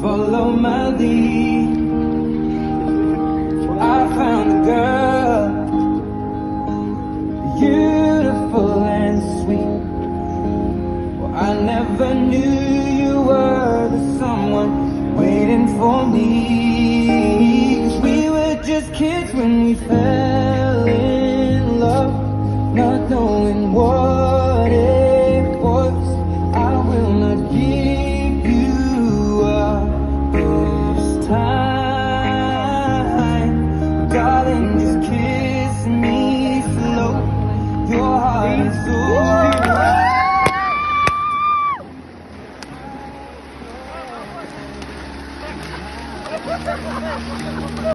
follow my lead. I found a girl, beautiful and sweet. Well, I never knew you were the someone waiting for me.